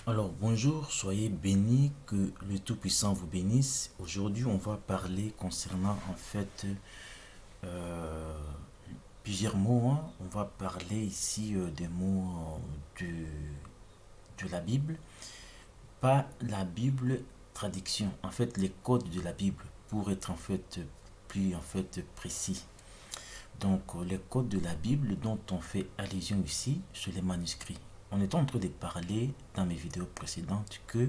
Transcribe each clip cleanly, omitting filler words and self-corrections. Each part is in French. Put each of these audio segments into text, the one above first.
Alors bonjour, soyez bénis, que le Tout-Puissant vous bénisse. Aujourd'hui, on va parler concernant euh, plusieurs mots, hein. On va parler ici des mots de la Bible, pas la Bible traduction, en fait les codes de la Bible pour être plus précis. Donc les codes de la Bible dont on fait allusion ici sur les manuscrits. On est en train de parler dans mes vidéos précédentes que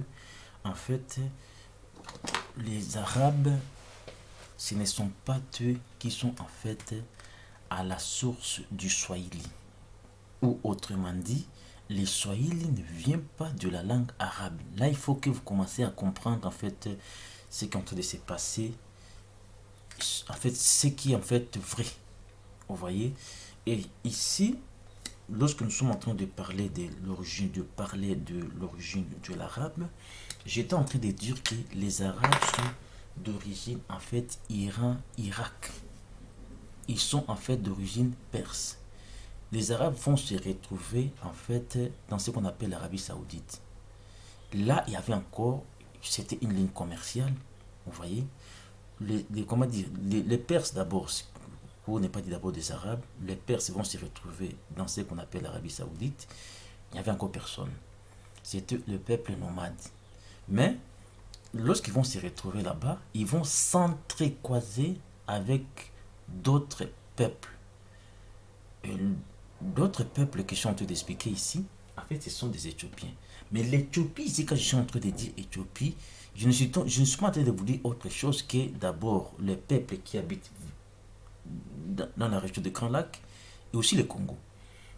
en fait les Arabes, ce ne sont pas eux qui sont à la source du Swahili. Ou autrement dit, le Swahili ne vient pas de la langue arabe. Là, il faut que vous commencez à comprendre ce qui est en train de se passer, ce qui est vrai. Vous voyez? Et ici, lorsque nous sommes en train de parler de l'origine de l'arabe, j'étais en train de dire que les Arabes sont d'origine Iran, Irak. Ils sont d'origine perse. Les Arabes vont se retrouver dans ce qu'on appelle l'Arabie Saoudite. Là, il y avait encore, c'était une ligne commerciale, vous voyez. Comment dire, les Perses d'abord, pour ne pas dire d'abord des Arabes, les Perses vont se retrouver dans ce qu'on appelle l'Arabie Saoudite. Il n'y avait encore personne. C'était le peuple nomade. Mais lorsqu'ils vont se retrouver là-bas, ils vont s'entrecroiser avec d'autres peuples. Et d'autres peuples que je suis en train d'expliquer ici, en fait, ce sont des Éthiopiens. Mais l'Éthiopie, ici, quand je suis en train de dire Éthiopie, je ne suis pas en train de vous dire autre chose que d'abord les peuples qui habitent dans la région de Grand Lac et aussi le Congo.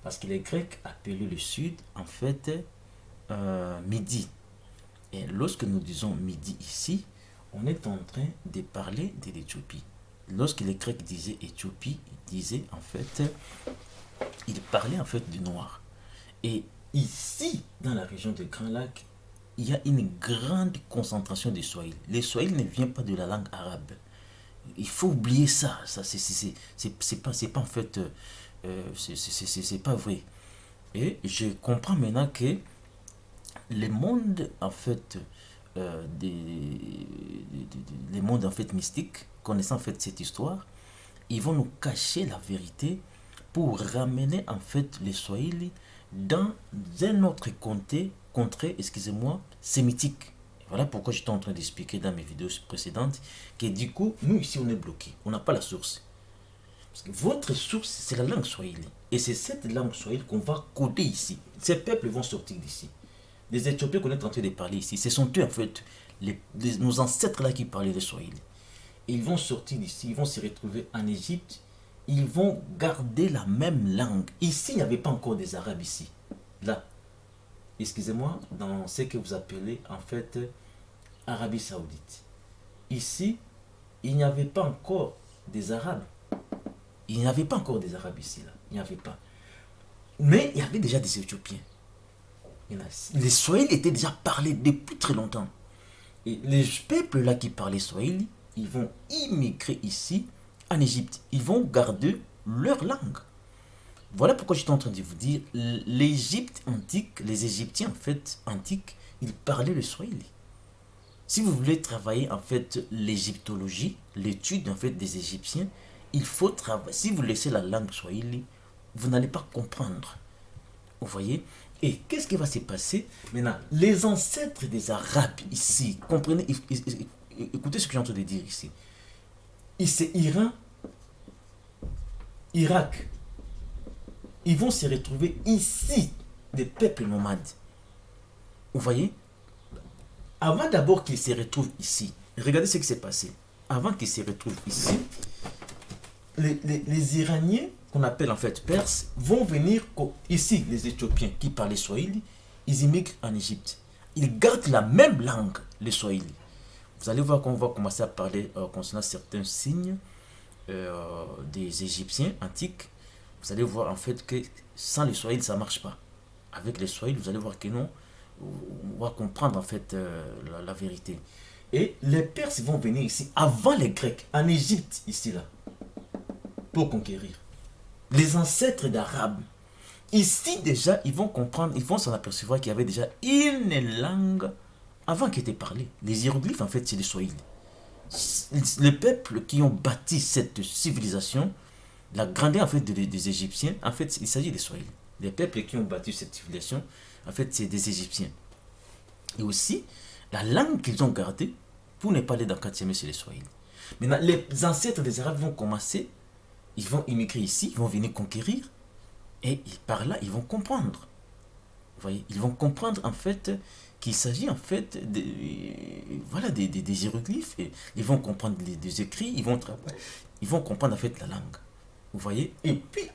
Parce que les Grecs appelaient le sud, Midi. Et lorsque nous disons Midi ici, on est en train de parler de l'Éthiopie. Lorsque les Grecs disaient Éthiopie, ils disaient ils parlaient du noir. Et ici, dans la région de Grand Lac, il y a une grande concentration de Swahili. Les Swahili ne viennent pas de la langue arabe. Il faut oublier ça. Ça c'est pas c'est pas vrai. Et je comprends maintenant que les mondes les mondes mystiques, connaissant cette histoire, ils vont nous cacher la vérité pour ramener les Swahili dans un autre contrée, excusez-moi, sémitique. Voilà pourquoi j'étais en train d'expliquer dans mes vidéos précédentes que du coup, nous ici on est bloqué, on n'a pas la source. Parce que votre source, c'est la langue Swahili. Et c'est cette langue Swahili qu'on va coder ici. Ces peuples vont sortir d'ici. Les Éthiopiens qu'on est en train de parler ici, ce sont eux nos ancêtres là qui parlaient le Swahili. Ils vont sortir d'ici, ils vont se retrouver en Égypte, ils vont garder la même langue. Ici, il n'y avait pas encore des Arabes ici. Là, excusez-moi, dans ce que vous appelez Arabie Saoudite. Ici, il n'y avait pas encore des Arabes. Il n'y avait pas encore des Arabes ici, là. Il n'y avait pas. Mais il y avait déjà des Éthiopiens. Les Swahili étaient déjà parlés depuis très longtemps. Et les peuples là qui parlaient Swahili, ils vont immigrer ici, en Égypte. Ils vont garder leur langue. Voilà pourquoi j'étais en train de vous dire, l'Égypte antique, les Égyptiens antiques, ils parlaient le Swahili. Si vous voulez travailler l'égyptologie, l'étude des Égyptiens, il faut travailler. Si vous laissez la langue Swahili, vous n'allez pas comprendre. Vous voyez? Et qu'est-ce qui va se passer maintenant? Les ancêtres des Arabes ici, comprenez, écoutez ce que j'ai en train de dire ici. C'est Iran, Irak. Ils vont se retrouver ici, des peuples nomades. Vous voyez? Avant d'abord qu'ils se retrouvent ici, regardez ce qui s'est passé. Avant qu'ils se retrouvent ici, les Iraniens, qu'on appelle Perses, vont venir ici, les Éthiopiens qui parlaient Swahili, ils immigrent en Égypte. Ils gardent la même langue, le Swahili. Vous allez voir qu'on va commencer à parler concernant certains signes des Égyptiens antiques. Vous allez voir que sans le Swahili, ça ne marche pas. Avec le Swahili, vous allez voir que non, on va comprendre la vérité. Et les Perses vont venir ici avant les Grecs, en Égypte, ici là, pour conquérir. Les ancêtres d'Arabes. ici déjà, ils vont comprendre, ils vont s'en apercevoir qu'il y avait déjà une langue avant qui était parlée. Les hiéroglyphes, en fait, c'est les Swahili. Les peuples qui ont bâti cette civilisation, la grandeur en fait des Égyptiens, en fait, il s'agit des Swahili. Les peuples qui ont bâti cette civilisation, en fait, c'est des Égyptiens. Et aussi, la langue qu'ils ont gardée, pour ne pas aller dans le 4e, c'est les Swahili. Maintenant, les ancêtres des Arabes vont commencer, ils vont immigrer ici, ils vont venir conquérir, et par là, ils vont comprendre. Vous voyez, ils vont comprendre en fait qu'il s'agit en fait voilà, des hiéroglyphes, et ils vont comprendre des écrits, ils vont comprendre en fait la langue. Vous voyez, et puis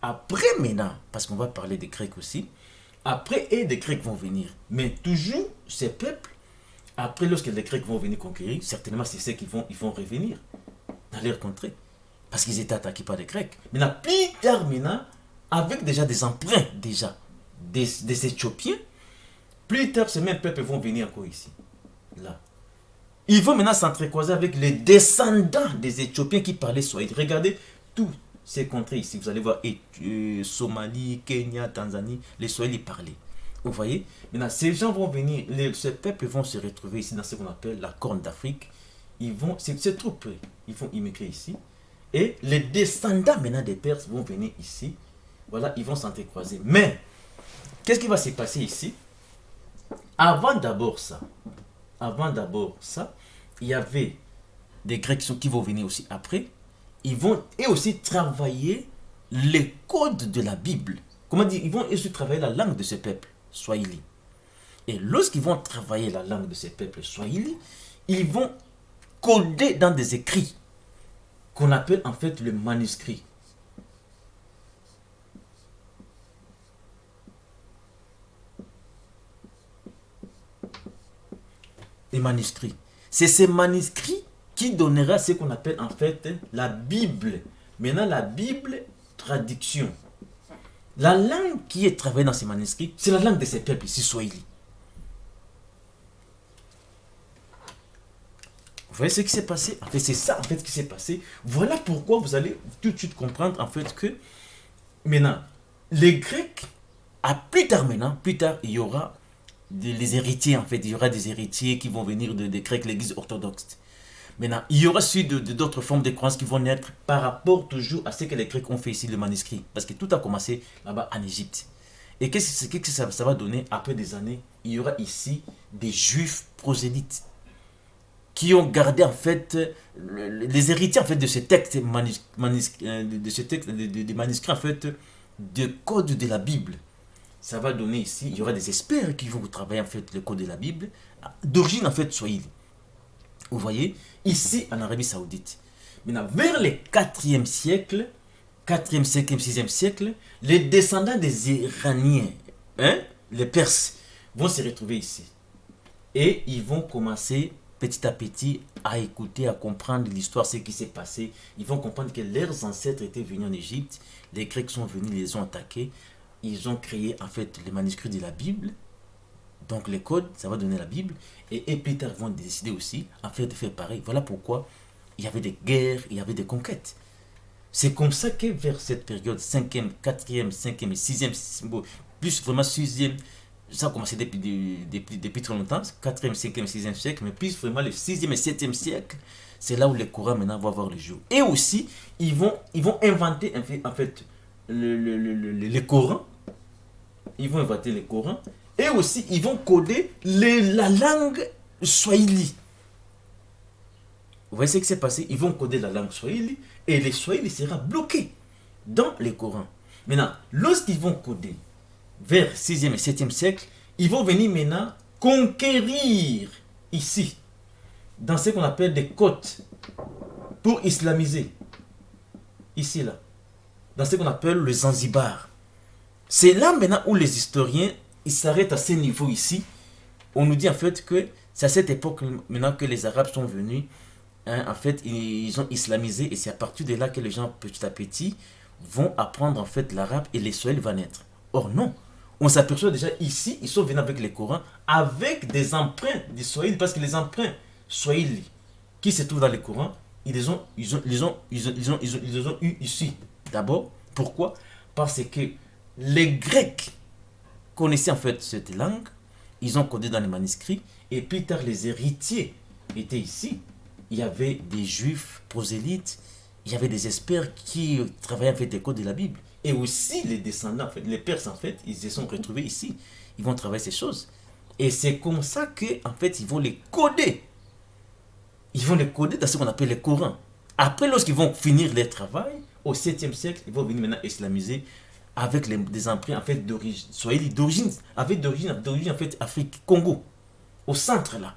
après maintenant, parce qu'on va parler des Grecs aussi, après, et des Grecs vont venir. Mais toujours, ces peuples, après, lorsque les Grecs vont venir conquérir, certainement, c'est ceux qui ils vont revenir dans leur contrée. Parce qu'ils étaient attaqués par les Grecs. Maintenant, plus tard, maintenant, avec déjà des emprunts, déjà, des Éthiopiens, plus tard, ces mêmes peuples vont venir encore ici. Là. Ils vont maintenant s'entrecroiser avec les descendants des Éthiopiens qui parlaient Swahili. Regardez tous ces contrées ici. Vous allez voir Somalie, Kenya, Tanzanie, les Swahili parlaient. Vous voyez? Maintenant, ces gens vont venir, ces peuples vont se retrouver ici dans ce qu'on appelle la Corne d'Afrique. C'est trop peu. Ils vont immigrer ici. Et les descendants maintenant des Perses vont venir ici. Voilà, ils vont s'entrecroiser. Mais, qu'est-ce qui va se passer ici? Avant d'abord ça, il y avait des Grecs qui vont venir aussi après. Ils vont et aussi travailler les codes de la Bible. Comment dire? Ils vont aussi travailler la langue de ce peuple, Swahili. Et lorsqu'ils vont travailler la langue de ces peuples Swahili, ils vont coder dans des écrits qu'on appelle en fait le manuscrit. Les manuscrits. C'est ces manuscrits qui donnera ce qu'on appelle en fait la Bible. Maintenant, la Bible, traduction. La langue qui est travaillée dans ces manuscrits, c'est la langue de ces peuples ici, Swahili. Vous voyez ce qui s'est passé? En fait, c'est ça en fait qui s'est passé. Voilà pourquoi vous allez tout de suite comprendre en fait que maintenant, les Grecs, à plus tard maintenant, plus tard, il y aura les héritiers en fait. Il y aura des héritiers qui vont venir des Grecs, l'église orthodoxe. Maintenant, il y aura aussi d'autres formes de croyances qui vont naître par rapport toujours à ce que les Grecs ont fait ici, le manuscrit. Parce que tout a commencé là-bas en Égypte. Et qu'est-ce que ça va donner après des années? Il y aura ici des juifs prosélytes qui ont gardé en fait les héritiers en fait de ce texte des manuscrits en fait de code de la Bible. Ça va donner ici, il y aura des experts qui vont travailler en fait le code de la Bible d'origine en fait Swahili. Vous voyez, ici en Arabie Saoudite. Maintenant, vers le 4e siècle, 4e, 5e, 6e siècle, les descendants des Iraniens, les Perses, vont se retrouver ici. Et ils vont commencer petit à petit à écouter, à comprendre l'histoire, ce qui s'est passé. Ils vont comprendre que leurs ancêtres étaient venus en Égypte, les Grecs sont venus, ils les ont attaqués. Ils ont créé en fait les manuscrits de la Bible. Donc les codes, ça va donner la Bible. Et plus tard, ils vont décider aussi en fait de faire pareil. Voilà pourquoi il y avait des guerres, il y avait des conquêtes. C'est comme ça que vers cette période, 5e, 4e, 5e et 6e, plus vraiment 6e, ça a commencé depuis très longtemps, 4e, 5e, 6e siècle, mais plus vraiment le 6e et 7e siècle, c'est là où les Corans maintenant vont avoir le jour. Et aussi, ils vont inventer en fait les Corans. Ils vont inventer les Corans. Et aussi, ils vont coder la langue Swahili. Vous voyez ce qui s'est passé? Ils vont coder la langue Swahili et les Swahili sera bloqué dans les Corans. Maintenant, lorsqu'ils vont coder vers 6e et 7e siècle, ils vont venir maintenant conquérir ici, dans ce qu'on appelle des côtes, pour islamiser. Ici, là. Dans ce qu'on appelle le Zanzibar. C'est là maintenant où les historiens ils s'arrêtent à ce niveau ici. On nous dit en fait que c'est à cette époque maintenant que les Arabes sont venus. En fait, ils ont islamisé et c'est à partir de là que les gens petit à petit vont apprendre en fait l'arabe et les Swahili vont naître. Or non, on s'aperçoit déjà ici, ils sont venus avec les Corans, avec des emprunts du Swahili, parce que les emprunts Swahili qui se trouvent dans les Corans, ils les ont eu ici. D'abord, pourquoi? Parce que les Grecs connaissaient en fait cette langue, ils ont codé dans les manuscrits, et plus tard les héritiers étaient ici. Il y avait des juifs prosélytes, il y avait des experts qui travaillaient en fait des codes de la Bible. Et aussi les descendants, en fait, les Perses en fait, ils se sont retrouvés ici. Ils vont travailler ces choses. Et c'est comme ça que en fait, ils vont les coder. Ils vont les coder dans ce qu'on appelle les Corans. Après, lorsqu'ils vont finir leur travail, au 7e siècle, ils vont venir maintenant islamiser avec des emprunts en fait d'origine, swahili d'origine, avec d'origine en fait Afrique, Congo, au centre là.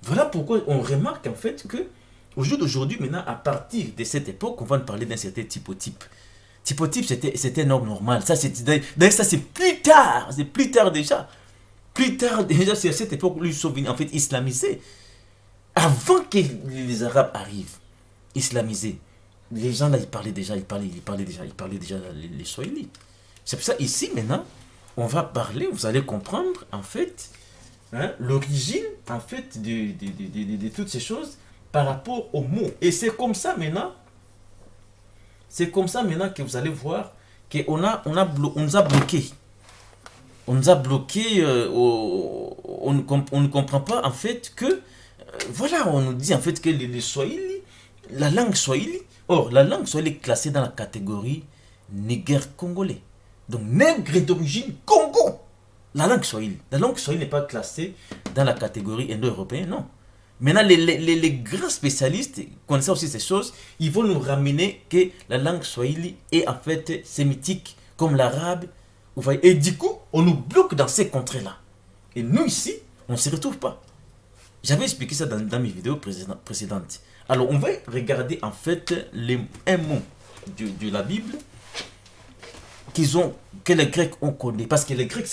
Voilà pourquoi on remarque en fait que au jour d'aujourd'hui, maintenant, à partir de cette époque, on va nous parler d'un certain typotype. Typotype, c'était un homme normal. Ça, d'ailleurs, ça, c'est plus tard. C'est plus tard déjà. Plus tard, déjà, c'est à cette époque où ils sont venus en fait islamisés. Avant que les Arabes arrivent, islamisés, les gens là, ils parlaient déjà les Swahili. C'est pour ça, ici, maintenant, on va parler, vous allez comprendre, en fait, hein, l'origine, en fait, de toutes ces choses par rapport aux mots. Et c'est comme ça, maintenant, que vous allez voir qu'on nous a bloqués. On nous a bloqués, on ne comprend pas, en fait, que, voilà, on nous dit, en fait, que les Swahili, la langue Swahili, or, la langue Swahili est classée dans la catégorie nègre congolais. Donc, nègre d'origine Congo. La langue Swahili n'est pas classée dans la catégorie indo-européenne, non. Maintenant, les grands spécialistes connaissant aussi ces choses, ils vont nous ramener que la langue Swahili est en fait sémitique, comme l'arabe. Et du coup, on nous bloque dans ces contrées-là. Et nous, ici, on ne se retrouve pas. J'avais expliqué ça dans mes vidéos précédentes. Alors, on va regarder en fait un mot de la Bible que les Grecs ont connu. Parce que les Grecs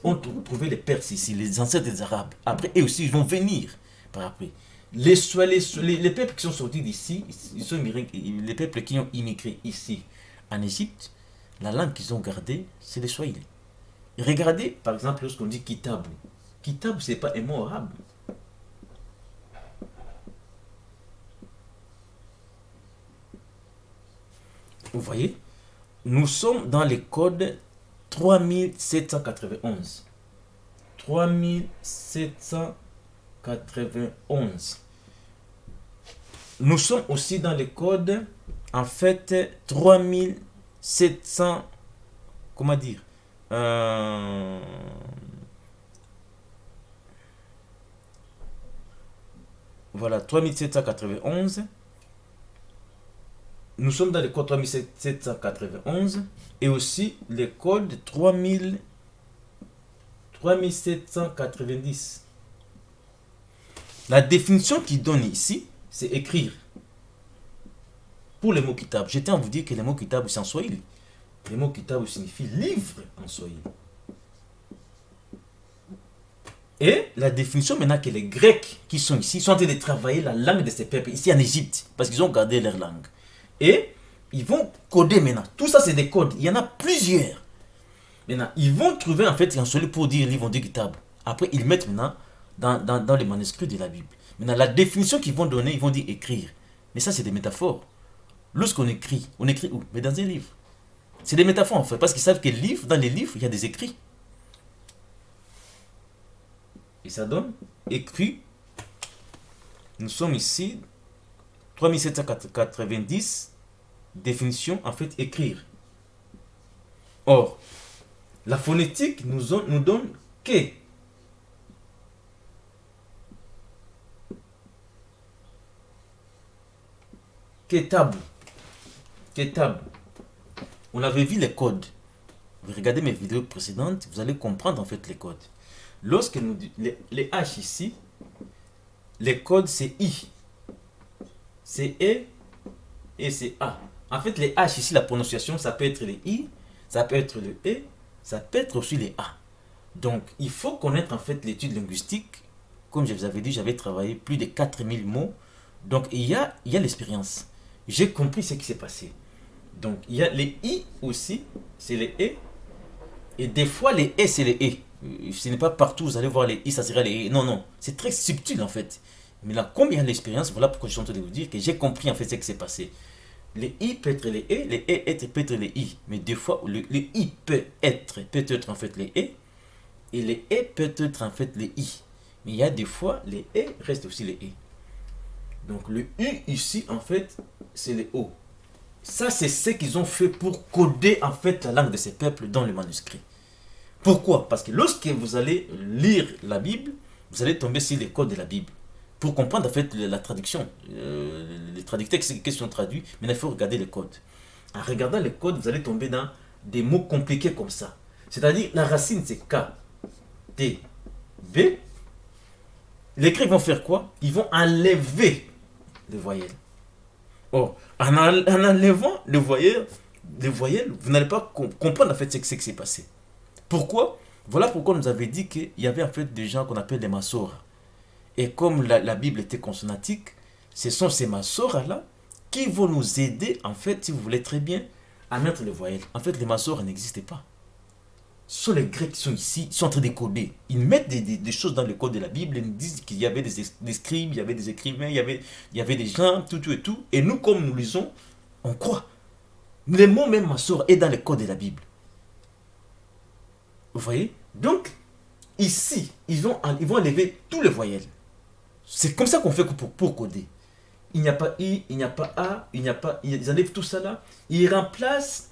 ont trouvé les Perses ici, les ancêtres des Arabes. Après, eux aussi, ils vont venir par après. Les peuples qui sont sortis d'ici, les peuples qui ont immigré ici en Égypte, la langue qu'ils ont gardée, c'est le Swahili. Regardez, par exemple, lorsqu'on dit Kitabu. Kitabu, ce n'est pas un mot arabe. Vous voyez, nous sommes dans les codes 3791. 3791. Nous sommes aussi dans les codes, en fait, 3700, comment dire, voilà, 3791. Nous sommes dans les codes 3791 et aussi les codes 3790. La définition qu'il donne ici, c'est écrire. Pour les mots kitab, je tiens à vous dire que les mots kitab, c'est en swahili. Les mots kitab signifie livre en swahili. Et la définition maintenant que les Grecs qui sont ici sont en train de travailler la langue de ces peuples ici en Égypte parce qu'ils ont gardé leur langue. Et ils vont coder maintenant. Tout ça, c'est des codes. Il y en a plusieurs. Maintenant, ils vont trouver en fait un seul pour dire, ils vont dire kitab. Après, ils mettent maintenant dans les manuscrits de la Bible. Maintenant, la définition qu'ils vont donner, ils vont dire écrire. Mais ça, c'est des métaphores. Lorsqu'on écrit, on écrit où? Mais dans un livre. C'est des métaphores en fait. Parce qu'ils savent que dans les livres, il y a des écrits. Et ça donne écrit. Nous sommes ici. 3790, définition, en fait, écrire. Or, la phonétique nous donne que. Ketabu. On avait vu les codes. Vous regardez mes vidéos précédentes, vous allez comprendre en fait les codes. Lorsque nous les H ici, les codes c'est I. C'est E et c'est A. En fait, les H ici, la prononciation, ça peut être les I, ça peut être le E, ça peut être aussi les A. Donc, il faut connaître en fait l'étude linguistique. Comme je vous avais dit, j'avais travaillé plus de 4000 mots. Donc, il y a l'expérience. J'ai compris ce qui s'est passé. Donc, il y a les I aussi, c'est les E. Et des fois, les E, c'est les E. Ce n'est pas partout, vous allez voir les I, ça sera les E. Non, non, c'est très subtil en fait. Mais là, comme il y a l'expérience, voilà pourquoi je suis en train de vous dire que j'ai compris en fait ce qui s'est passé. Les I peut être les E peut être les I. Mais des fois, le I peut être en fait les et les E peut être en fait les I. Mais il y a des fois, les E restent aussi les I. Donc le U ici, en fait, c'est le O. Ça, c'est ce qu'ils ont fait pour coder en fait la langue de ces peuples dans le manuscrit. Pourquoi? Parce que lorsque vous allez lire la Bible, vous allez tomber sur les codes de la Bible. Pour comprendre en fait la traduction, les traducteurs qui sont traduits, mais il faut regarder les codes. En regardant les codes, vous allez tomber dans des mots compliqués comme ça. C'est-à-dire, la racine c'est K, T, B. Les Grecs vont faire quoi? Ils vont enlever les voyelles. Or, en enlevant les voyelles, vous n'allez pas comprendre en fait ce qui s'est passé. Pourquoi? Voilà pourquoi nous avait dit qu'il y avait en fait des gens qu'on appelle des Masora. Et comme la Bible était consonantique, ce sont ces Masora-là qui vont nous aider, en fait, si vous voulez très bien, à mettre les voyelles. En fait, les Masora n'existaient pas. Ce sont les Grecs qui sont ici, ils sont en train de coder. Ils mettent des choses dans le code de la Bible, ils nous disent qu'il y avait des scribes, il y avait des écrivains, il y avait des gens, tout et tout. Et nous, comme nous lisons, on croit. Les mots même Masora est dans le code de la Bible. Vous voyez? Donc, ici, ils vont enlever tous les voyelles. C'est comme ça qu'on fait pour coder. Il n'y a pas I, il n'y a pas A, il n'y a pas... Ils enlèvent tout ça là. Ils remplacent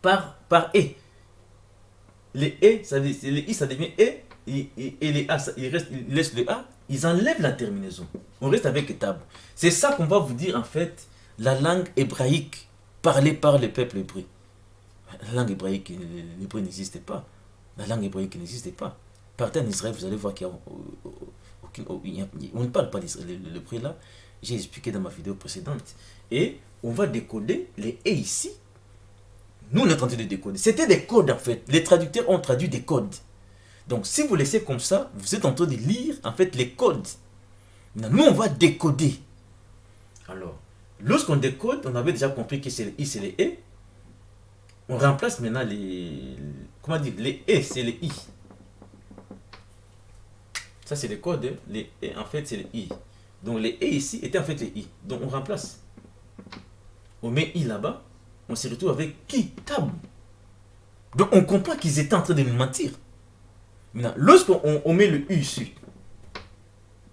par E. Les E, les I, ça devient E. Et les A, ils laissent le A. Ils enlèvent la terminaison. On reste avec tab. C'est ça qu'on va vous dire en fait, la langue hébraïque parlée par le peuple hébreu. La langue hébraïque, l'hébreu n'existait pas. La langue hébraïque n'existait pas. Partez en Israël, vous allez voir qu'il y a on ne parle pas le prix là. J'ai expliqué dans ma vidéo précédente. Et on va décoder les E ici. Nous, on est en train de décoder. C'était des codes en fait. Les traducteurs ont traduit des codes. Donc, si vous laissez comme ça, vous êtes en train de lire en fait les codes. Nous, on va décoder. Alors, lorsqu'on décode, on avait déjà compris que c'est les I, c'est les E. On remplace maintenant les... Comment dire? Les E, c'est les I. Ça, c'est les codes. Les E, en fait, c'est les I. Donc, les E ici étaient en fait les I. Donc, on remplace. On met I là-bas. On se retrouve avec Kitab. Donc, on comprend qu'ils étaient en train de nous mentir. Maintenant, lorsqu'on met le U ici,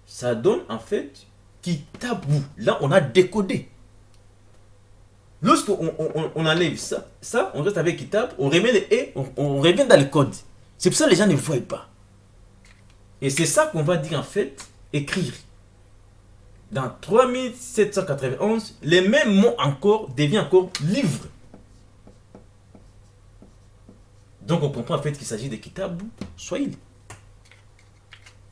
ça donne en fait Kitabou. Là, on a décodé. Lorsqu'on enlève ça, on reste avec Kitab, on remet les E, on revient dans le code. C'est pour ça que les gens ne voient pas. Et c'est ça qu'on va dire en fait, écrire. Dans 3791, les mêmes mots encore deviennent encore livre. Donc on comprend en fait qu'il s'agit de Kitab Swahili.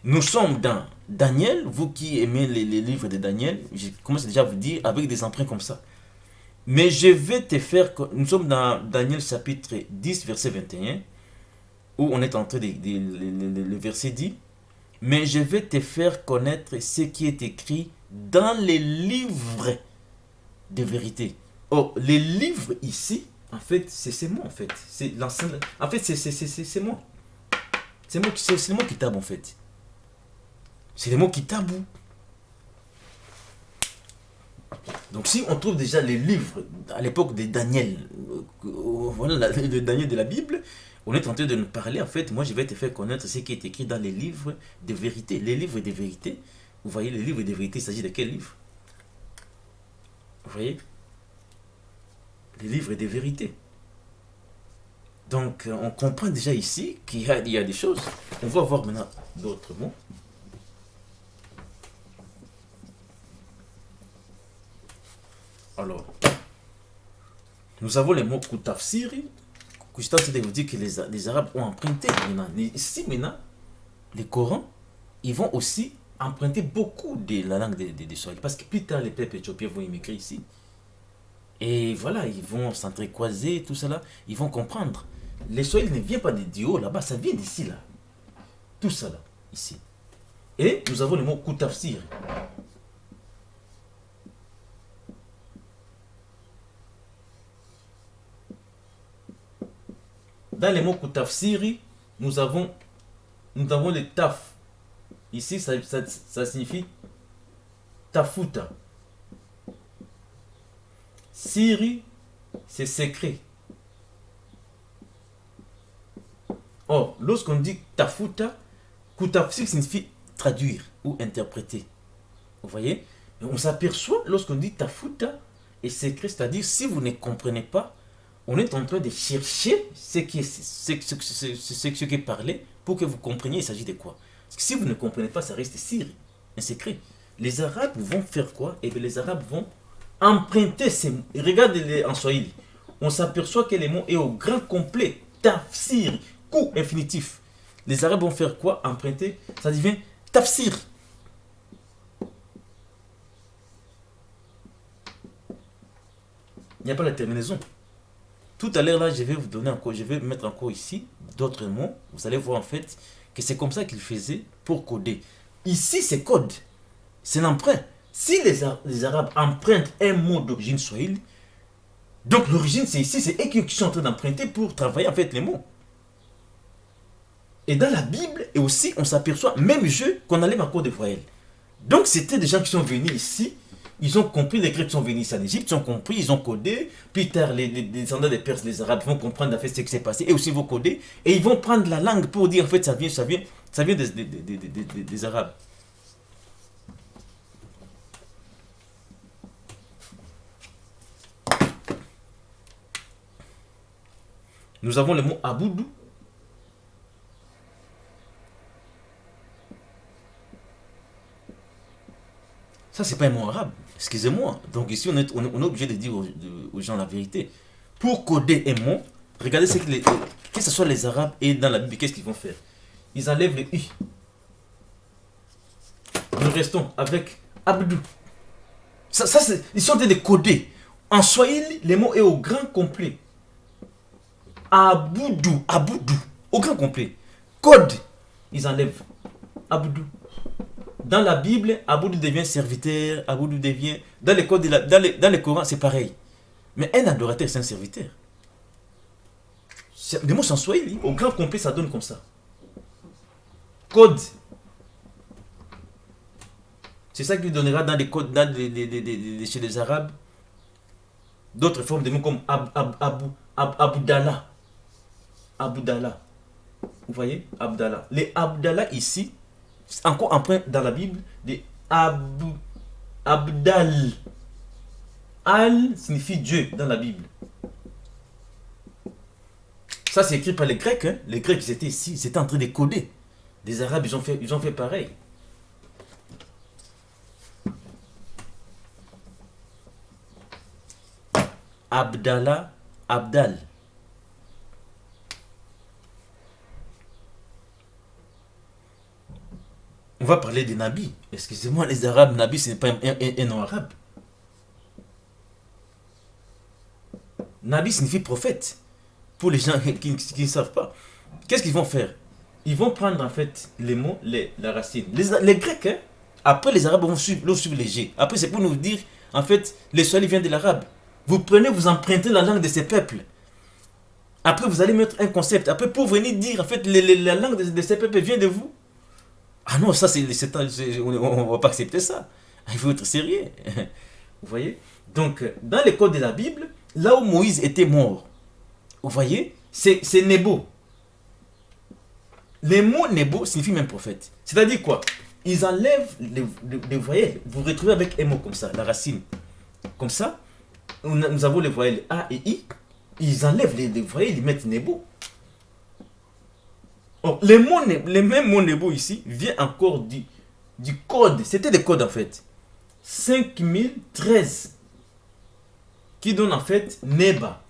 Nous sommes dans Daniel, vous qui aimez les livres de Daniel, je commence déjà à vous dire avec des emprunts comme ça. Mais je vais te faire... Nous sommes dans Daniel chapitre 10, verset 21, où on est en train de... Le verset dit, « Mais je vais te faire connaître ce qui est écrit dans les livres de vérité. » Oh, les livres ici, en fait, c'est ces mots, en fait. C'est l'ancien... En fait, c'est ces mots. C'est les mots qui tabent, en fait. C'est les mots qui tabou. Donc si on trouve déjà les livres à l'époque de Daniel, voilà le Daniel de la Bible, on est en train de nous parler, en fait, moi je vais te faire connaître ce qui est écrit dans les livres de vérité. Les livres de vérité, vous voyez, les livres de vérité, il s'agit de quel livre? Vous voyez? Les livres de vérité. Donc on comprend déjà ici qu'il y a des choses. On va voir maintenant d'autres mots. Alors, nous avons les mots Koutafsiri, que je suis en train de vous dire que les Arabes ont emprunté maintenant. Ici, maintenant, les Corans, ils vont aussi emprunter beaucoup de la langue des Swahili. Parce que plus tard, les peuples éthiopiens vont immigrer ici. Et voilà, ils vont s'entrecroiser, tout cela. Ils vont comprendre. Les Swahili ne viennent pas du haut là-bas, ça vient d'ici là. Tout ça là, ici. Et nous avons le mot Koutafsiri. Dans les mots Koutafsiri, nous avons le taf. Ici, ça signifie tafuta. Siri, c'est secret. Or, lorsqu'on dit tafuta, kutafsir signifie traduire ou interpréter. Vous voyez? Et on s'aperçoit lorsqu'on dit tafuta et secret, c'est-à-dire si vous ne comprenez pas, on est en train de chercher ce qui est parlé pour que vous compreniez il s'agit de quoi. Parce que si vous ne comprenez pas, ça reste siri, un secret. Les Arabes vont faire quoi? Et bien les Arabes vont emprunter ces mots. Regardez-les en Swahili. On s'aperçoit que les mots est au grand complet. Tafsir, coup infinitif. Les Arabes vont faire quoi? Emprunter. Ça devient tafsir. Il n'y a pas la terminaison. Tout à l'heure là, je vais vous donner encore, je vais mettre encore ici d'autres mots. Vous allez voir en fait que c'est comme ça qu'ils faisaient pour coder. Ici, c'est code. C'est l'emprunt. Si les Arabes empruntent un mot d'origine swahili, donc l'origine c'est ici, c'est eux qui sont en train d'emprunter pour travailler en fait les mots. Et dans la Bible, et aussi, on s'aperçoit, même jeu, qu'on enlève encore des voyelles. Donc c'était des gens qui sont venus ici, ils ont compris, les Grecs sont venus ici en Égypte, ils ont compris, ils ont codé, plus tard les descendants des Perses, les Arabes vont comprendre en fait ce qui s'est passé, et aussi vont coder, et ils vont prendre la langue pour dire en fait ça vient des Arabes. Nous avons le mot aboudou. Ça, c'est pas un mot arabe. Excusez-moi. Donc ici, on est obligé de dire aux gens la vérité. Pour coder un mot, regardez que ce soit les Arabes et dans la Bible, qu'est-ce qu'ils vont faire? Ils enlèvent le i. Nous restons avec abdou. Ils sont en train de coder. En swahili, le mot est au grand complet. Aboudou, aboudou, au grand complet. Code, ils enlèvent. Aboudou. Dans la Bible, aboudou devient serviteur, aboudou devient. Dans les codes dans le Coran, c'est pareil. Mais un adorateur, c'est un serviteur. Les mots sont swahili, au grand complet, ça donne comme ça. Code. C'est ça qui donnera dans les codes chez les Arabes d'autres formes de mots comme Abdallah. Abdallah. Vous voyez? Abdallah. Les Abdallah ici, c'est encore emprunt dans la Bible de Abdal. Al signifie Dieu dans la Bible. Ça, c'est écrit par les Grecs. Hein? Les Grecs, ils étaient ici, ils étaient en train de coder. Les Arabes, ils ont fait pareil. Abdallah, Abdal. On va parler des nabis. Excusez-moi, les Arabes, nabi, ce n'est pas un nom arabe. Nabi signifie prophète. Pour les gens qui ne savent pas. Qu'est-ce qu'ils vont faire? Ils vont prendre en fait les mots, la racine. Les Grecs, hein, après les Arabes vont suivre les G. Après, c'est pour nous dire, en fait, les Swahili viennent de l'arabe. Vous prenez, vous empruntez la langue de ces peuples. Après, vous allez mettre un concept. Après, pour venir dire, en fait, la langue de ces peuples vient de vous. Ah non, ça, on ne va pas accepter ça. Il faut être sérieux. Vous voyez? Donc, dans les codes de la Bible, là où Moïse était mort, vous voyez, c'est Nebo. Les mots Nebo signifient même prophète. C'est-à-dire quoi? Ils enlèvent les voyelles. Vous retrouvez avec un mot comme ça, la racine. Comme ça, nous avons les voyelles A et I. Ils enlèvent les voyelles, ils mettent Nebo. Oh, les mêmes mots Nebo ici viennent encore du code. C'était des codes en fait. 5013 qui donne en fait Neba.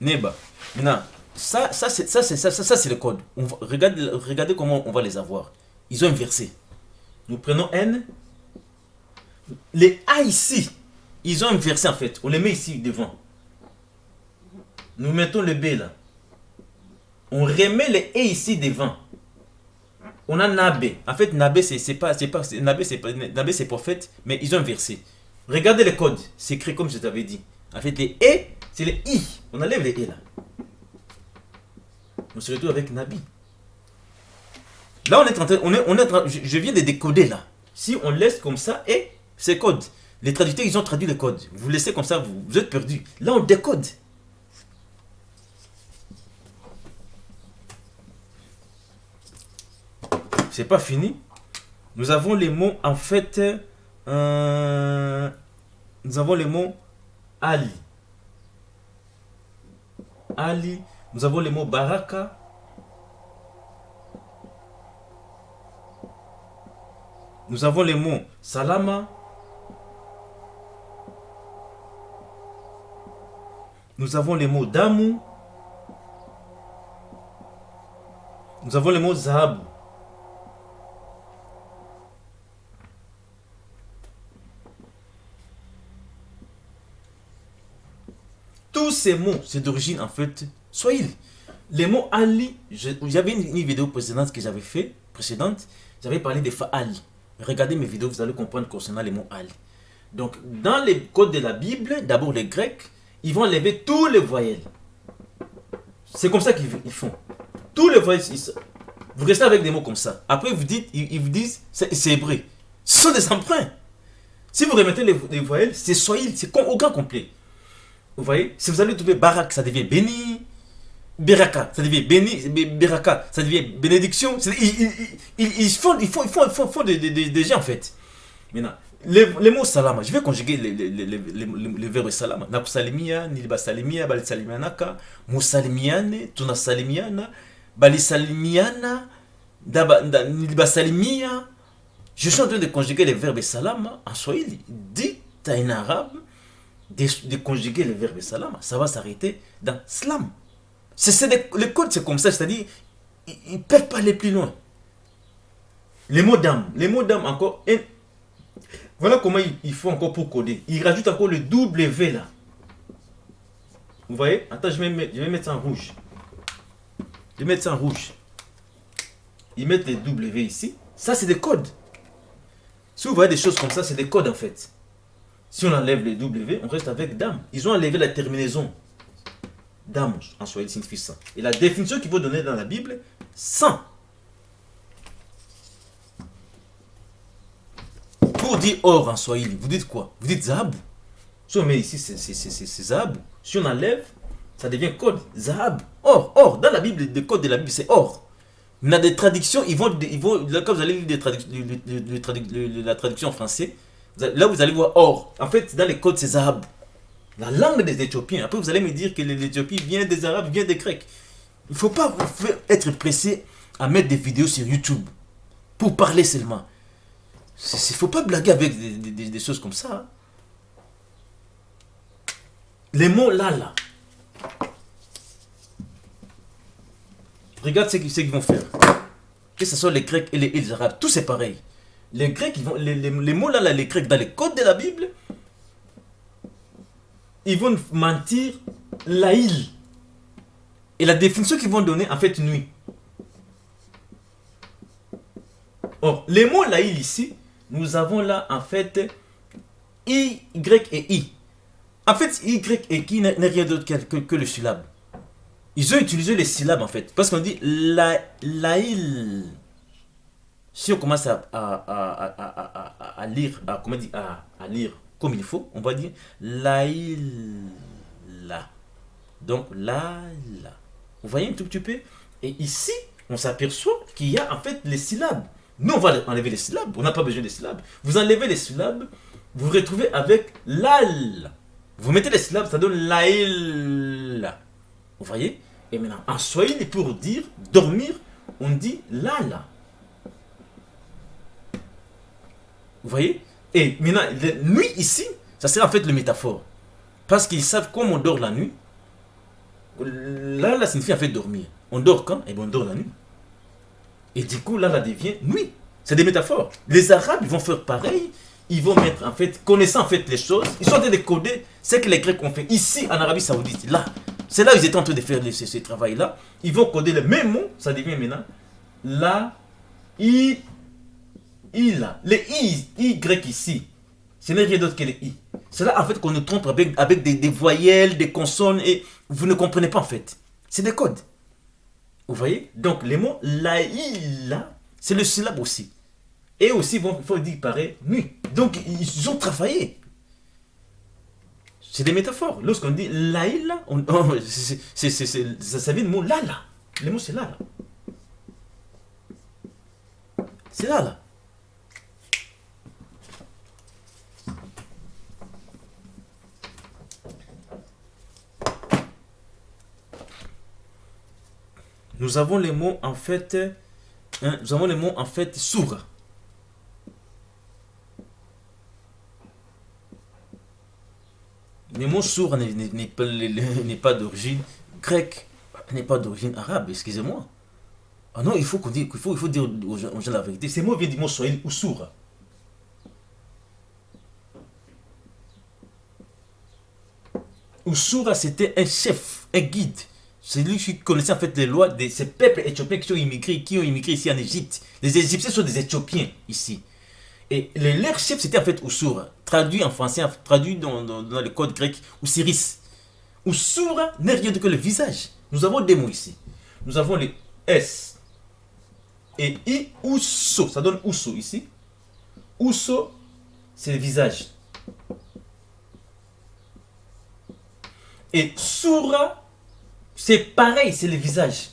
Neba. Maintenant, ça c'est le code. Regardez comment on va les avoir. Ils ont inversé. Nous prenons N. Les A ici, ils ont inversé en fait. On les met ici devant. Nous mettons le B là. On remet les E ici devant. On a Nabé. En fait, Nabé Nabé c'est prophète, mais ils ont inversé. Regardez le code. C'est écrit comme je t'avais dit. En fait, les E, c'est les I. On enlève les E là. On se retrouve avec Nabi. Là, je viens de décoder là. Si on laisse comme ça, et ces codes, les traducteurs, ils ont traduit les codes. Vous laissez comme ça, vous êtes perdu. Là, on décode. C'est pas fini. Nous avons les mots, en fait, nous avons les mots Ali. Ali. Nous avons les mots Baraka. Nous avons les mots Salama. Nous avons les mots Damu. Nous avons les mots Zahabu. Tous ces mots, c'est d'origine en fait Swahili. Les mots Ali, j'avais une vidéo précédente que j'avais fait, j'avais parlé des Fa'ali. Regardez mes vidéos, vous allez comprendre concernant les mots Ali. Donc, dans les codes de la Bible, d'abord les Grecs, ils vont enlever tous les voyelles. C'est comme ça qu'ils font. Tous les voyelles, vous restez avec des mots comme ça. Après, ils vous disent, c'est hébreu. Ce sont des emprunts. Si vous remettez les voyelles, c'est Swahili, c'est au grand complet. Vous voyez, si vous allez trouver Barak, ça devient béni. Beraka, ça devient béni. Beraka, ça devient bénédiction. Ils font des gens en fait. Maintenant, les mots salama, je vais conjuguer les verbes salama. Nakusalimia, nilibasalimia, balisalimianaka, musalimiane, tunasalimiana, balisalimiana, nilibasalimia. Je suis en train de conjuguer les verbes salama en swahili. Dit en arabe. De conjuguer le verbe salama, ça va s'arrêter dans slam. Les codes, c'est comme ça, c'est-à-dire, ils ne peuvent pas aller plus loin. Les mots d'âme encore, voilà comment il faut encore pour coder. Ils rajoutent encore le W là. Vous voyez? Attends, je vais mettre ça en rouge. Je vais mettre ça en rouge. Ils mettent les W ici. Ça, c'est des codes. Si vous voyez des choses comme ça, c'est des codes en fait. Si on enlève les W, on reste avec dame. Ils ont enlevé la terminaison. Dame en swahili signifie sang. Et la définition qu'il faut donner dans la Bible, sang. Pour dire or en swahili, vous dites quoi? Vous dites zahabu. Si on met ici, c'est zahabu. Si on enlève, ça devient code. Zahabu. Or. Dans la Bible, le code de la Bible, c'est or. Il y a des traductions, ils vont là, quand vous allez lire la traduction en français, là, vous allez voir or. En fait, dans les codes, c'est Zahab. La langue des Éthiopiens. Après, vous allez me dire que l'Éthiopie vient des Arabes, vient des Grecs. Il ne faut pas être pressé à mettre des vidéos sur YouTube pour parler seulement. Il ne faut pas blaguer avec des choses comme ça. Les mots là. Regarde ce qu'ils vont faire. Que ce soit les Grecs et les Arabes, tout c'est pareil. Les Grecs, les mots là, les Grecs, dans les codes de la Bible, ils vont mentir laïl. Et la définition qu'ils vont donner, en fait, nuit. Or, les mots laïl ici, nous avons là, en fait, I, Y et I. En fait, Y et I n'est rien d'autre que le syllabe. Ils ont utilisé les syllabes, en fait. Parce qu'on dit laïl. Si on commence à lire, à lire comme il faut, on va dire laïla. Donc laïla. Vous voyez un tout petit peu? Et ici, on s'aperçoit qu'il y a en fait les syllabes. Nous, on va enlever les syllabes. On n'a pas besoin des syllabes. Vous enlevez les syllabes, vous vous retrouvez avec l'al. Vous mettez les syllabes, ça donne laïla. Vous voyez? Et maintenant, en swahili, pour dire dormir, on dit lala. Vous voyez? Et maintenant, la nuit ici, ça c'est en fait le métaphore. Parce qu'ils savent comment on dort la nuit. Là signifie en fait dormir. On dort quand? Eh bien, on dort la nuit. Et du coup, là devient nuit. C'est des métaphores. Les Arabes, ils vont faire pareil. Ils vont mettre en fait, connaissant en fait les choses, ils sont en train de coder ce que les Grecs ont fait ici en Arabie Saoudite. Là, c'est là où ils étaient en train de faire ce travail-là. Ils vont coder le même mot, ça devient maintenant la, I, là. Les Y ici, ce n'est rien d'autre que les I. C'est là en fait qu'on nous trompe avec des voyelles, des consonnes et vous ne comprenez pas en fait. C'est des codes. Vous voyez? Donc les mots la, I, là, c'est le syllabe aussi. Et aussi, il faut dire, il paraît nuit. Donc, ils ont travaillé. C'est des métaphores. Lorsqu'on dit laïla, ça vient du mot lala. Le mot, c'est lala. C'est lala. Nous avons les mots en fait, nous avons les mots en fait sourd. Le mot sourd n'est pas d'origine grecque, n'est pas d'origine arabe, excusez-moi. Ah non, il faut qu'on dise, il faut dire aux gens la vérité. Ces mots viennent du mot swahili ou sourd. Usura, c'était un chef, un guide. C'est lui qui connaissait en fait les lois de ces peuples éthiopiens qui ont immigré ici en Égypte. Les Égyptiens sont des Éthiopiens ici. Et leur chef, c'était en fait Usura. Traduit en français, traduit dans le code grec, Osiris. Usura n'est rien d'autre que le visage. Nous avons des mots ici. Nous avons les S et I, Uso. Ça donne Uso ici. Uso, c'est le visage. Et Sura, c'est pareil, c'est le visage.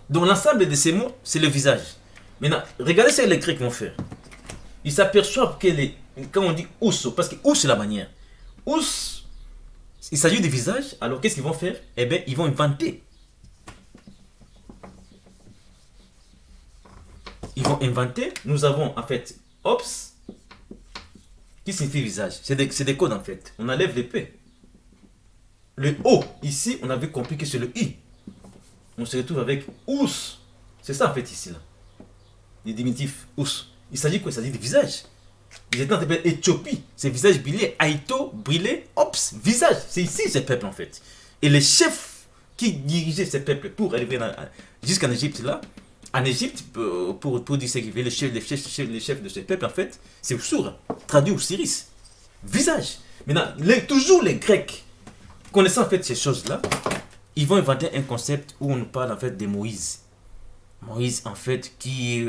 Donc l'ensemble de ces mots, c'est le visage. Maintenant, regardez ce que les Grecs vont faire. Ils s'aperçoivent que quand on dit Uso, parce que Ous, c'est la manière. Ous, il s'agit du visage, alors qu'est-ce qu'ils vont faire? Eh bien, ils vont inventer. Ils vont inventer. Nous avons en fait Ops, qui signifie visage. C'est des codes en fait. On enlève l'épée. Le O, ici, on avait compris que c'est le I. On se retrouve avec Ous. C'est ça en fait ici, là. Les diminutifs Ous. Il s'agit quoi? Il s'agit de visage. Ils étaient en train Éthiopie. C'est visage brillé. Aito, brillé, Ops, visage. C'est ici ces peuples en fait. Et les chefs qui dirigeaient ces peuples pour arriver jusqu'en Égypte là, en Égypte, pour dire ce qu'il fait, les chefs de ces peuples en fait, c'est Usura, traduit Osiris. Visage. Maintenant, toujours les Grecs, connaissant en fait ces choses-là, ils vont inventer un concept où on nous parle en fait de Moïse. Moïse en fait qui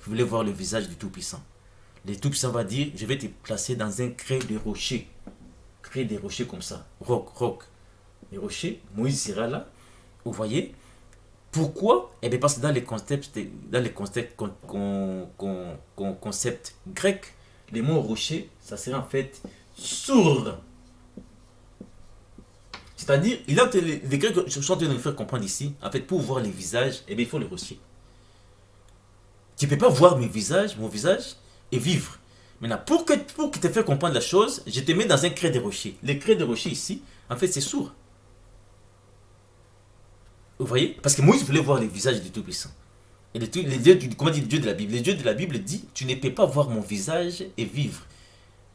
voulait voir le visage du Tout-Puissant. Le Tout-Puissant va dire, je vais te placer dans un creux de rocher. Creux des rochers comme ça. Roc. Les rochers, Moïse sera là. Vous voyez? Pourquoi? Eh bien parce que dans les concepts grecs, les mots rocher, ça serait en fait sourd. C'est-à-dire, les Grecs sont en train de nous faire comprendre ici, en fait, pour voir les visages, eh bien, il faut les rocher. Tu ne peux pas voir mon visage, et vivre. Maintenant, pour te faire comprendre la chose, je te mets dans un creux de rocher. Les creux de rocher ici, en fait, c'est sourd. Vous voyez? Parce que Moïse voulait voir les visages du Tout-Puissant. Et comment dit le Dieu de la Bible? Le Dieu de la Bible dit, tu ne peux pas voir mon visage et vivre.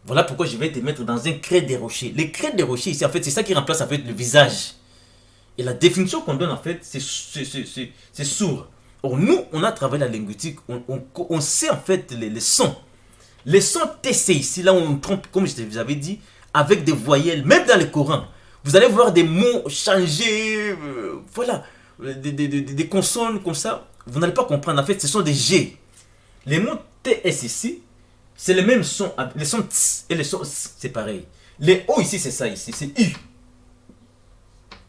Voilà pourquoi je vais te mettre dans un creux des rochers. Les creux des rochers ici, en fait, c'est ça qui remplace en fait le visage. Et la définition qu'on donne en fait, c'est sourd. Or, nous, on a travaillé la linguistique, on sait en fait les sons. Les sons TC ici, là où on trompe, comme je vous avais dit, avec des voyelles, même dans le Coran. Vous allez voir des mots changer, voilà, des consonnes comme ça. Vous n'allez pas comprendre, en fait, ce sont des G. Les mots TS ici, c'est le même son. Les sons TS et les sons S, c'est pareil. Les O ici, c'est ça ici, c'est U.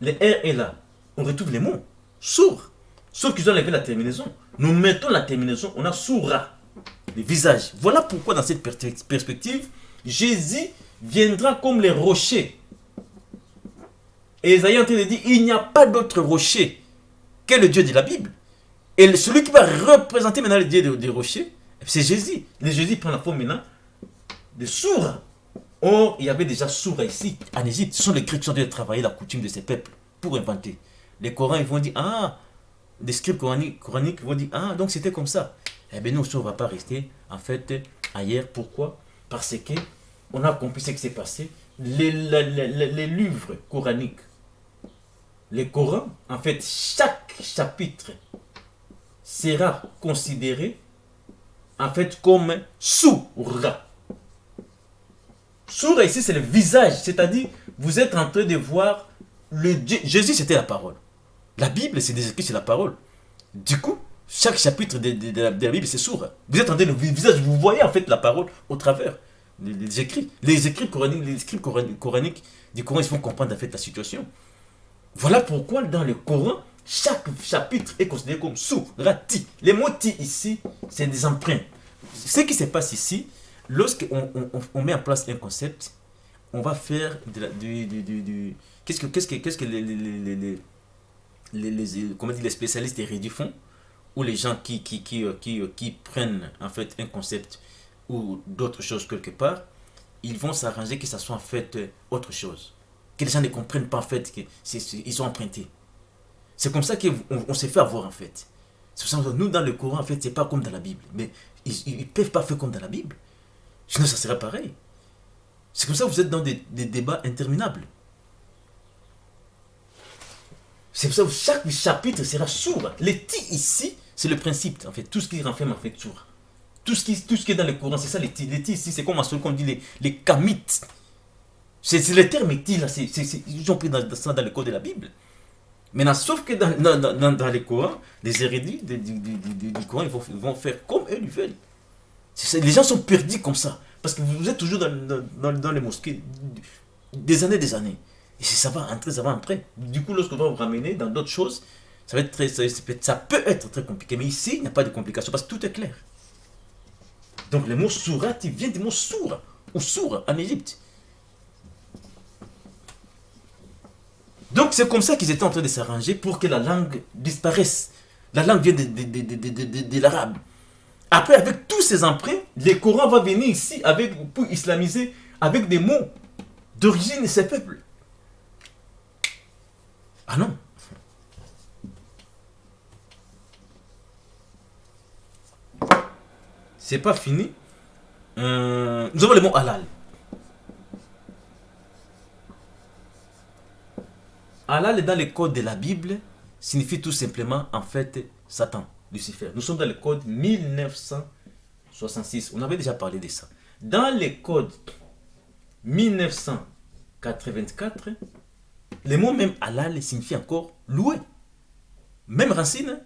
Les R est là. On retrouve les mots sourds. Sauf qu'ils ont enlevé la terminaison. Nous mettons la terminaison, on a sourra, le visage. Voilà pourquoi dans cette perspective, Jésus viendra comme les rochers. Et Isaïe est en train de dire, il n'y a pas d'autre rocher que le Dieu de la Bible. Et celui qui va représenter maintenant le Dieu des rochers, c'est Jésus. Le Jésus prend la forme maintenant de sourd. Or, il y avait déjà sourd ici, en Égypte. Ce sont les Grecs qui sont en train de travailler la coutume de ces peuples pour inventer. Les Corans, ils vont dire, ah, des scripts coraniques vont dire, ah, donc c'était comme ça. Eh bien, nous aussi, on ne va pas rester, en fait, ailleurs. Pourquoi? Parce que on a compris ce qui s'est passé. Les livres coraniques, les Corans, en fait, chaque chapitre sera considéré, en fait, comme sourd. Sourd ici, c'est le visage. C'est-à-dire, vous êtes en train de voir le Dieu. Jésus, c'était la parole. La Bible, c'est des écrits, c'est la parole. Du coup, Chaque chapitre de la Bible, c'est sourd. Vous êtes en train de visage, vous voyez en fait la parole au travers des écrits. Les écrits coraniques, coraniques du Coran, ils font comprendre en fait la situation. Voilà pourquoi dans le Coran, chaque chapitre est considéré comme sourati. Les mots ti ici, c'est des emprunts. Ce qui se passe ici, lorsqu'on met en place un concept, on va faire qu'est-ce que comment dire, les spécialistes des réduits font, ou les gens qui prennent en fait un concept ou d'autres choses quelque part, ils vont s'arranger que ça soit en fait autre chose. Que les gens ne comprennent pas en fait qu'ils ont emprunté. C'est comme ça qu'on s'est fait avoir en fait. C'est pour ça que nous dans le Coran en fait c'est pas comme dans la Bible. Mais ils ne peuvent pas faire comme dans la Bible. Sinon ça serait pareil. C'est comme ça que vous êtes dans des débats interminables. C'est pour ça que chaque chapitre sera sourd. Les ti ici, c'est le principe en fait. Tout ce qui renferme en fait sourd. Tout ce qui est dans le Coran, c'est ça les ti. Les ti ici, c'est comme on dit les kamites. C'est le terme ti là. Ils ont pris ça dans le code de la Bible. Maintenant, sauf que dans les Corans, les érudits du Coran, ils vont faire comme eux ils veulent. Les gens sont perdus comme ça. Parce que vous êtes toujours dans les mosquées des années, des années. Et ça va entrer, ça va entrer. Du coup, lorsqu'on va vous ramener dans d'autres choses, ça peut être très compliqué. Mais ici, il n'y a pas de complication parce que tout est clair. Donc, le mot sourat, il vient du mot sourd ou sourd en Égypte. Donc, c'est comme ça qu'ils étaient en train de s'arranger pour que la langue disparaisse. La langue vient de l'arabe. Après, avec tous ces emprunts, le Coran va venir ici pour islamiser avec des mots d'origine de ces peuples. Ah non. C'est pas fini. Nous avons le mot halal. Halal dans le code de la Bible signifie tout simplement en fait Satan, Lucifer. Nous sommes dans le code 1966. On avait déjà parlé de ça. Dans le code 1984, le mot même halal signifie encore louer. Même racine.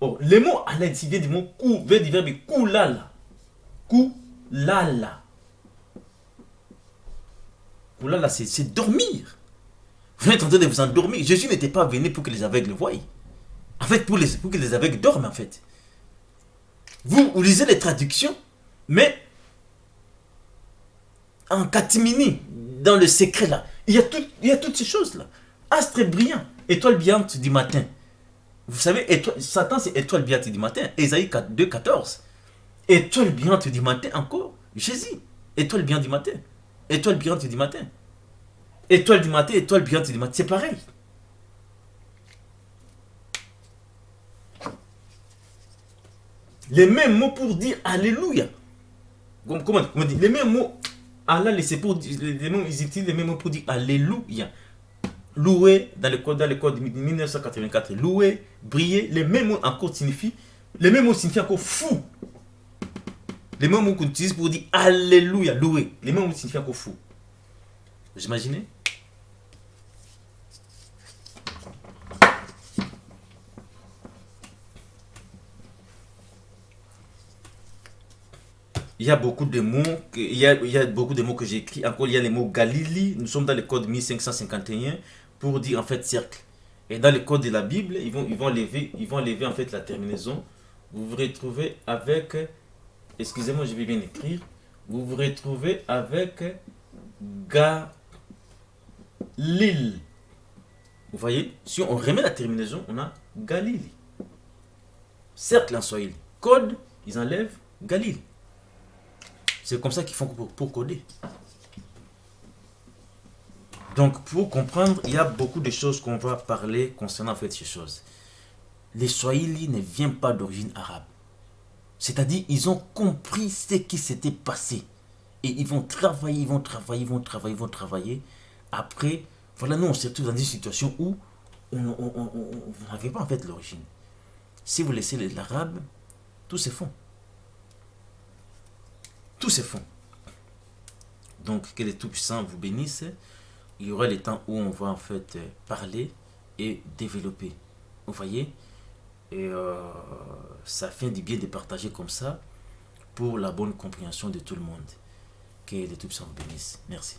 Oh, le mot halal vient du mot vient du verbe kulala. Kulala. Kulala, c'est dormir. Vous êtes en train de vous endormir. Jésus n'était pas venu pour que les aveugles voient. En fait, pour que les aveugles dorment, en fait. Vous lisez les traductions, mais en catimini, dans le secret là. Il y a toutes ces choses-là. Astre brillant, étoile brillante du matin. Vous savez, Satan, c'est étoile brillante du matin. Ésaïe 2,14. Étoile brillante du matin encore. Jésus, étoile brillante du matin. Étoile brillante du matin. Étoile du matin, étoile brillante du matin. C'est pareil. Les mêmes mots pour dire Alléluia. Comment on dit? Les mêmes mots. Allah, c'est pour dire, ils utilisent les mêmes mots pour dire Alléluia. Louer, dans le code de 1984, louer, briller, les mêmes mots encore signifient. Les mêmes mots signifient encore fou. Les mêmes mots qu'on utilise pour dire Alléluia, louer. Les mêmes mots signifient encore fou. Vous imaginez? Il y a beaucoup de mots, beaucoup de mots que j'ai écrits. Encore, il y a les mots Galili. Nous sommes dans le code 1551 pour dire en fait cercle. Et dans le code de la Bible, ils vont lever en fait la terminaison. Vous vous retrouvez avec, excusez-moi, je vais bien écrire. Vous vous retrouvez avec Galil. Vous voyez, si on remet la terminaison, on a Galili. Cercle en Swahili. Code, ils enlèvent Galil. C'est comme ça qu'ils font pour coder. Donc, pour comprendre, il y a beaucoup de choses qu'on va parler concernant en fait ces choses. Les Swahili ne viennent pas d'origine arabe. C'est-à-dire, ils ont compris ce qui s'était passé. Et ils vont travailler. Après, voilà, nous, on se retrouve dans une situation où on n'avait pas en fait l'origine. Si vous laissez l'arabe, tout se fond. Tout se fond. Donc, que le Tout-Puissant vous bénisse. Il y aura les temps où on va en fait parler et développer. Vous voyez, Et ça fait du bien de partager comme ça pour la bonne compréhension de tout le monde. Que les tout puissants vous bénissent. Merci.